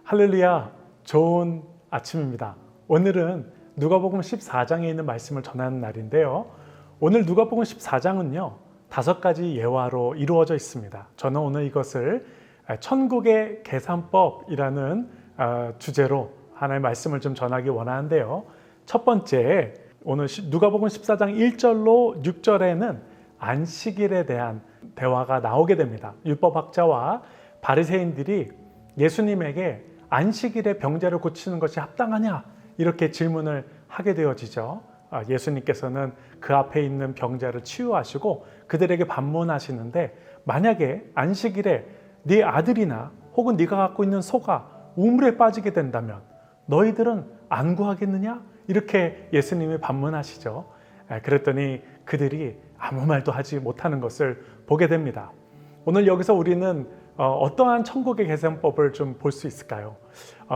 할렐루야, 좋은 아침입니다. 오늘은 누가복음 14장에 있는 말씀을 전하는 날인데요. 오늘 누가복음 14장은요, 5가지 예화로 이루어져 있습니다. 저는 오늘 이것을 천국의 계산법이라는 주제로 하나의 말씀을 좀 전하기 원하는데요. 첫 번째, 오늘 누가복음 14장 1절로 6절에는 안식일에 대한 대화가 나오게 됩니다. 율법학자와 바리새인들이 예수님에게 안식일에 병자를 고치는 것이 합당하냐? 이렇게 질문을 하게 되어지죠. 예수님께서는 그 앞에 있는 병자를 치유하시고 그들에게 반문하시는데, 만약에 안식일에 네 아들이나 혹은 네가 갖고 있는 소가 우물에 빠지게 된다면 너희들은 안 구하겠느냐? 이렇게 예수님이 반문하시죠. 그랬더니 그들이 아무 말도 하지 못하는 것을 보게 됩니다. 오늘 여기서 우리는 어떠한 천국의 계산법을 좀 볼 수 있을까요?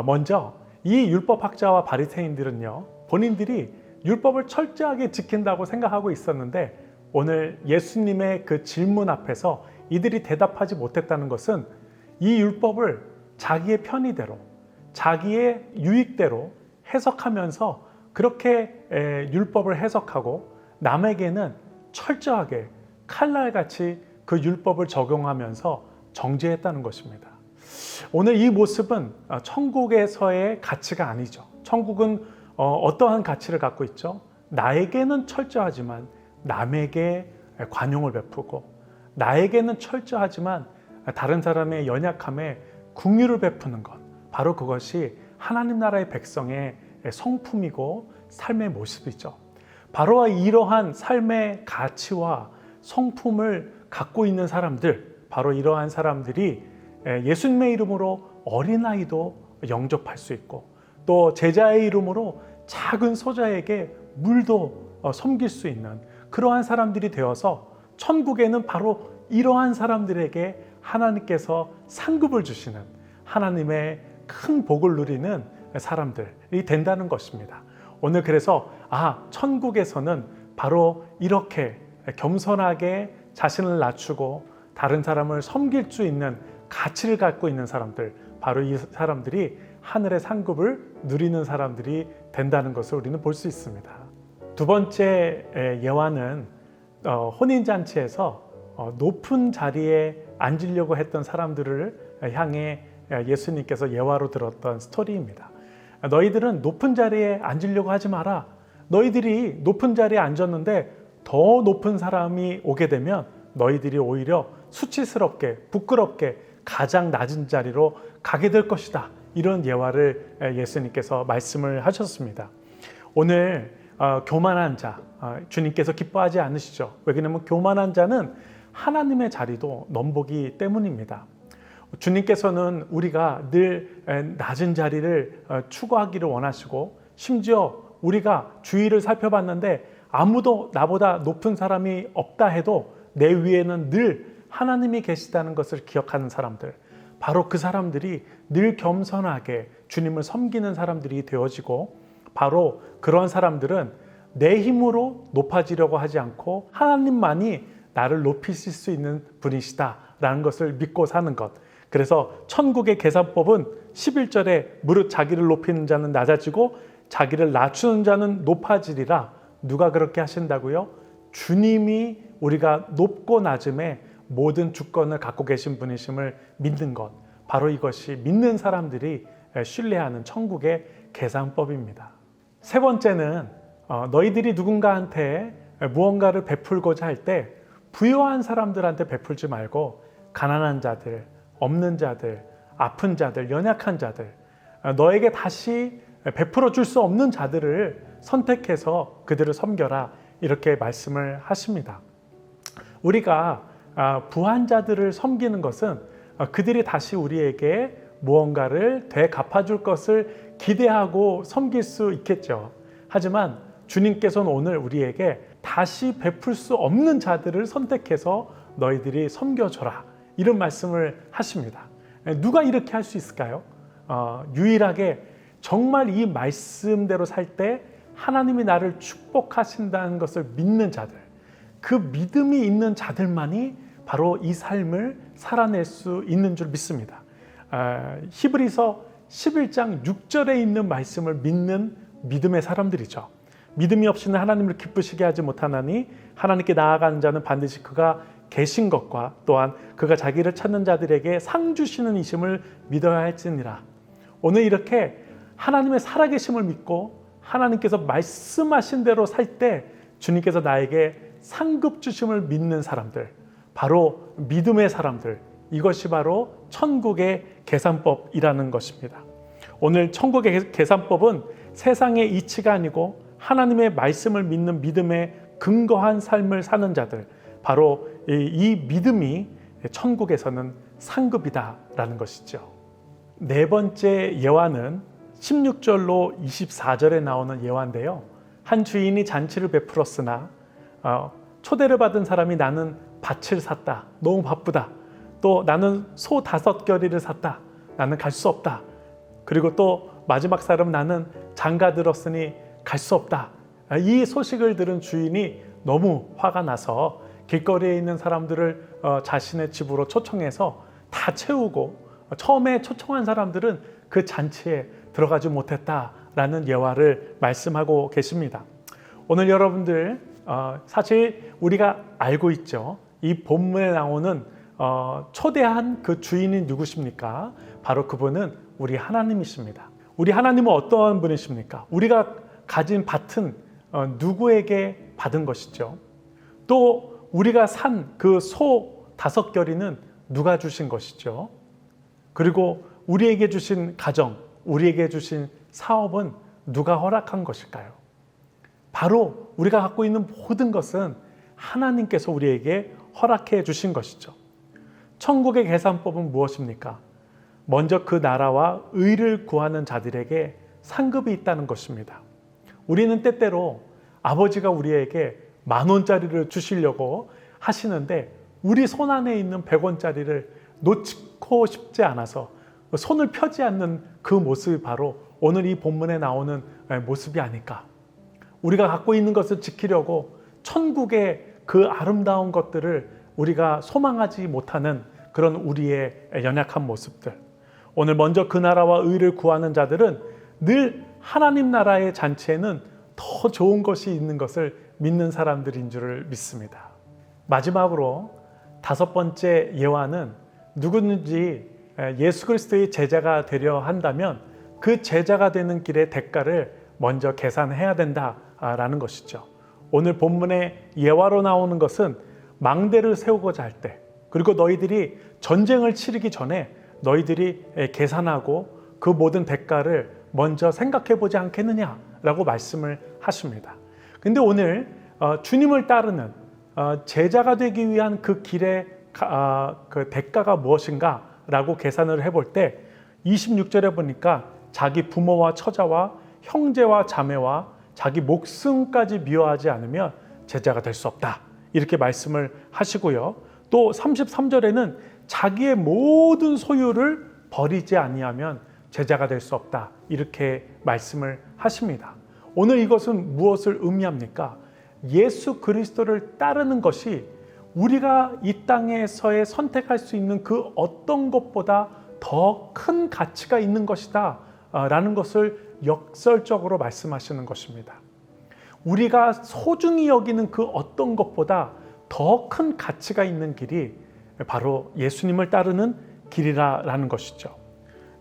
먼저 이 율법학자와 바리새인들은요, 본인들이 율법을 철저하게 지킨다고 생각하고 있었는데, 오늘 예수님의 그 질문 앞에서 이들이 대답하지 못했다는 것은 이 율법을 자기의 편의대로, 자기의 유익대로 해석하면서 그렇게 율법을 해석하고 남에게는 철저하게 칼날같이 그 율법을 적용하면서 정죄했다는 것입니다. 오늘 이 모습은 천국에서의 가치가 아니죠. 천국은 어떠한 가치를 갖고 있죠? 나에게는 철저하지만 남에게 관용을 베푸고, 나에게는 철저하지만 다른 사람의 연약함에 긍휼을 베푸는 것, 바로 그것이 하나님 나라의 백성의 성품이고 삶의 모습이죠. 바로 이러한 삶의 가치와 성품을 갖고 있는 사람들, 바로 이러한 사람들이 예수님의 이름으로 어린아이도 영접할 수 있고, 또 제자의 이름으로 작은 소자에게 물도 섬길 수 있는 그러한 사람들이 되어서 천국에는 바로 이러한 사람들에게 하나님께서 상급을 주시는, 하나님의 큰 복을 누리는 사람들이 된다는 것입니다. 오늘 그래서 천국에서는 바로 이렇게 겸손하게 자신을 낮추고 다른 사람을 섬길 수 있는 가치를 갖고 있는 사람들, 바로 이 사람들이 하늘의 상급을 누리는 사람들이 된다는 것을 우리는 볼 수 있습니다. 두 번째 예화는 혼인잔치에서 높은 자리에 앉으려고 했던 사람들을 향해 예수님께서 예화로 들었던 스토리입니다. 너희들은 높은 자리에 앉으려고 하지 마라. 너희들이 높은 자리에 앉았는데 더 높은 사람이 오게 되면 너희들이 오히려 수치스럽게, 부끄럽게 가장 낮은 자리로 가게 될 것이다. 이런 예화를 예수님께서 말씀을 하셨습니다. 오늘 교만한 자, 주님께서 기뻐하지 않으시죠. 왜냐하면 교만한 자는 하나님의 자리도 넘보기 때문입니다. 주님께서는 우리가 늘 낮은 자리를 추구하기를 원하시고, 심지어 우리가 주위를 살펴봤는데 아무도 나보다 높은 사람이 없다 해도 내 위에는 늘 하나님이 계시다는 것을 기억하는 사람들, 바로 그 사람들이 늘 겸손하게 주님을 섬기는 사람들이 되어지고, 바로 그런 사람들은 내 힘으로 높아지려고 하지 않고 하나님만이 나를 높이실 수 있는 분이시다라는 것을 믿고 사는 것. 그래서 천국의 계산법은 11절에 무릇 자기를 높이는 자는 낮아지고 자기를 낮추는 자는 높아지리라. 누가 그렇게 하신다고요? 주님이 우리가 높고 낮음에 모든 주권을 갖고 계신 분이심을 믿는 것, 바로 이것이 믿는 사람들이 신뢰하는 천국의 계산법입니다. 세 번째는 너희들이 누군가한테 무언가를 베풀고자 할 때 부유한 사람들한테 베풀지 말고 가난한 자들, 없는 자들, 아픈 자들, 연약한 자들, 너에게 다시 베풀어 줄 수 없는 자들을 선택해서 그들을 섬겨라, 이렇게 말씀을 하십니다. 우리가 부한 자들을 섬기는 것은 그들이 다시 우리에게 무언가를 되갚아줄 것을 기대하고 섬길 수 있겠죠. 하지만 주님께서는 오늘 우리에게 다시 베풀 수 없는 자들을 선택해서 너희들이 섬겨줘라, 이런 말씀을 하십니다. 누가 이렇게 할 수 있을까요? 유일하게 정말 이 말씀대로 살 때 하나님이 나를 축복하신다는 것을 믿는 자들, 그 믿음이 있는 자들만이 바로 이 삶을 살아낼 수 있는 줄 믿습니다. 히브리서 11장 6절에 있는 말씀을 믿는 믿음의 사람들이죠. 믿음이 없이는 하나님을 기쁘시게 하지 못하나니 하나님께 나아가는 자는 반드시 그가 계신 것과 또한 그가 자기를 찾는 자들에게 상 주시는 이심을 믿어야 할지니라. 오늘 이렇게 하나님의 살아계심을 믿고 하나님께서 말씀하신 대로 살 때 주님께서 나에게 상급 주심을 믿는 사람들, 바로 믿음의 사람들, 이것이 바로 천국의 계산법이라는 것입니다. 오늘 천국의 계산법은 세상의 이치가 아니고 하나님의 말씀을 믿는 믿음에 근거한 삶을 사는 자들, 바로 이 믿음이 천국에서는 상급이다라는 것이죠. 네 번째 예화는 16절로 24절에 나오는 예화인데요. 한 주인이 잔치를 베풀었으나 초대를 받은 사람이 나는 밭을 샀다. 너무 바쁘다. 또 나는 소 5겨리를 샀다. 나는 갈 수 없다. 그리고 또 마지막 사람 나는 장가 들었으니 갈 수 없다. 이 소식을 들은 주인이 너무 화가 나서 길거리에 있는 사람들을 자신의 집으로 초청해서 다 채우고 처음에 초청한 사람들은 그 잔치에 들어가지 못했다라는 예화를 말씀하고 계십니다. 오늘 여러분들 사실 우리가 알고 있죠. 이 본문에 나오는 초대한 그 주인이 누구십니까? 바로 그분은 우리 하나님이십니다. 우리 하나님은 어떠한 분이십니까? 우리가 가진 밭은 누구에게 받은 것이죠? 또 우리가 산 그 소 5겨리는 누가 주신 것이죠? 그리고 우리에게 주신 가정, 우리에게 주신 사업은 누가 허락한 것일까요? 바로 우리가 갖고 있는 모든 것은 하나님께서 우리에게 허락해 주신 것이죠. 천국의 계산법은 무엇입니까? 먼저 그 나라와 의를 구하는 자들에게 상급이 있다는 것입니다. 우리는 때때로 아버지가 우리에게 10,000원짜리를 주시려고 하시는데 우리 손 안에 있는 100원짜리를 놓고 싶지 않아서 손을 펴지 않는 그 모습이 바로 오늘 이 본문에 나오는 모습이 아닐까. 우리가 갖고 있는 것을 지키려고 천국의 그 아름다운 것들을 우리가 소망하지 못하는 그런 우리의 연약한 모습들. 오늘 먼저 그 나라와 의를 구하는 자들은 늘 하나님 나라의 잔치에는 더 좋은 것이 있는 것을 믿는 사람들인 줄을 믿습니다. 마지막으로 5번째 예화는 누구든지 예수 그리스도의 제자가 되려 한다면 그 제자가 되는 길의 대가를 먼저 계산해야 된다라는 것이죠. 오늘 본문의 예화로 나오는 것은 망대를 세우고자 할 때, 그리고 너희들이 전쟁을 치르기 전에 너희들이 계산하고 그 모든 대가를 먼저 생각해 보지 않겠느냐라고 말씀을 하십니다. 근데 오늘 주님을 따르는 제자가 되기 위한 그 길의 그 대가가 무엇인가 라고 계산을 해볼 때 26절에 보니까 자기 부모와 처자와 형제와 자매와 자기 목숨까지 미워하지 않으면 제자가 될 수 없다, 이렇게 말씀을 하시고요. 또 33절에는 자기의 모든 소유를 버리지 아니하면 제자가 될 수 없다, 이렇게 말씀을 하십니다. 오늘 이것은 무엇을 의미합니까? 예수 그리스도를 따르는 것이 우리가 이 땅에서의 선택할 수 있는 그 어떤 것보다 더 큰 가치가 있는 것이다 라는 것을 역설적으로 말씀하시는 것입니다. 우리가 소중히 여기는 그 어떤 것보다 더 큰 가치가 있는 길이 바로 예수님을 따르는 길이라는 것이죠.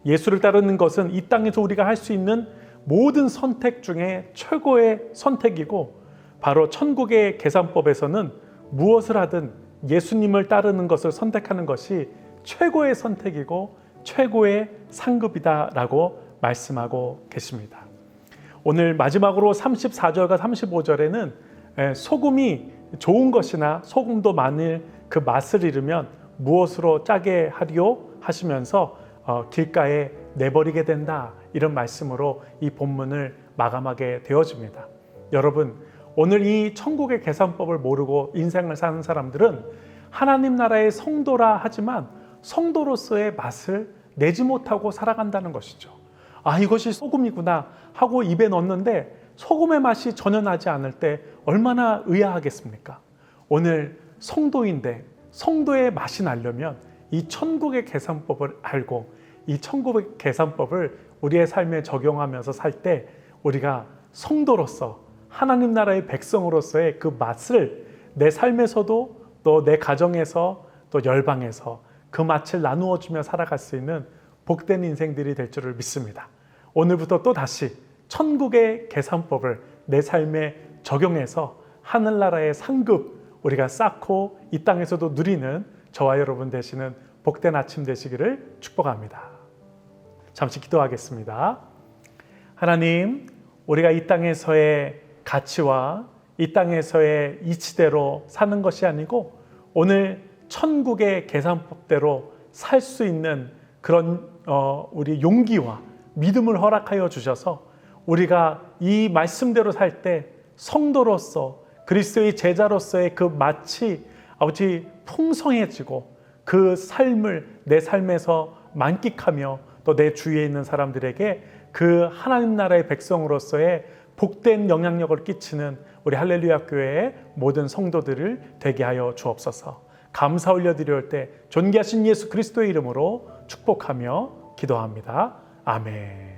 예수를 따르는 것은 이 땅에서 우리가 할 수 있는 모든 선택 중에 최고의 선택이고, 바로 천국의 계산법에서는 무엇을 하든 예수님을 따르는 것을 선택하는 것이 최고의 선택이고 최고의 상급이다라고 말씀하고 계십니다. 오늘 마지막으로 34절과 35절에는 소금이 좋은 것이나 소금도 만일 그 맛을 잃으면 무엇으로 짜게 하리요 하시면서 길가에 내버리게 된다, 이런 말씀으로 이 본문을 마감하게 되어집니다. 여러분, 오늘 이 천국의 계산법을 모르고 인생을 사는 사람들은 하나님 나라의 성도라 하지만 성도로서의 맛을 내지 못하고 살아간다는 것이죠. 아, 이것이 소금이구나 하고 입에 넣었는데 소금의 맛이 전혀 나지 않을 때 얼마나 의아하겠습니까? 오늘 성도인데 성도의 맛이 나려면 이 천국의 계산법을 알고 이 천국의 계산법을 우리의 삶에 적용하면서 살 때 우리가 성도로서 하나님 나라의 백성으로서의 그 맛을 내 삶에서도 또 내 가정에서 또 열방에서 그 맛을 나누어 주며 살아갈 수 있는 복된 인생들이 될 줄을 믿습니다. 오늘부터 또 다시 천국의 계산법을 내 삶에 적용해서 하늘나라의 상급 우리가 쌓고 이 땅에서도 누리는 저와 여러분 되시는 복된 아침 되시기를 축복합니다. 잠시 기도하겠습니다. 하나님, 우리가 이 땅에서의 가치와 이 땅에서의 이치대로 사는 것이 아니고 오늘 천국의 계산법대로 살 수 있는 그런 우리 용기와 믿음을 허락하여 주셔서 우리가 이 말씀대로 살 때 성도로서 그리스도의 제자로서의 그 맛이 아버지 풍성해지고 그 삶을 내 삶에서 만끽하며 또 내 주위에 있는 사람들에게 그 하나님 나라의 백성으로서의 복된 영향력을 끼치는 우리 할렐루야 교회의 모든 성도들을 되게 하여 주옵소서. 감사 올려드릴 때 존귀하신 예수 그리스도의 이름으로 축복하며 기도합니다. 아멘.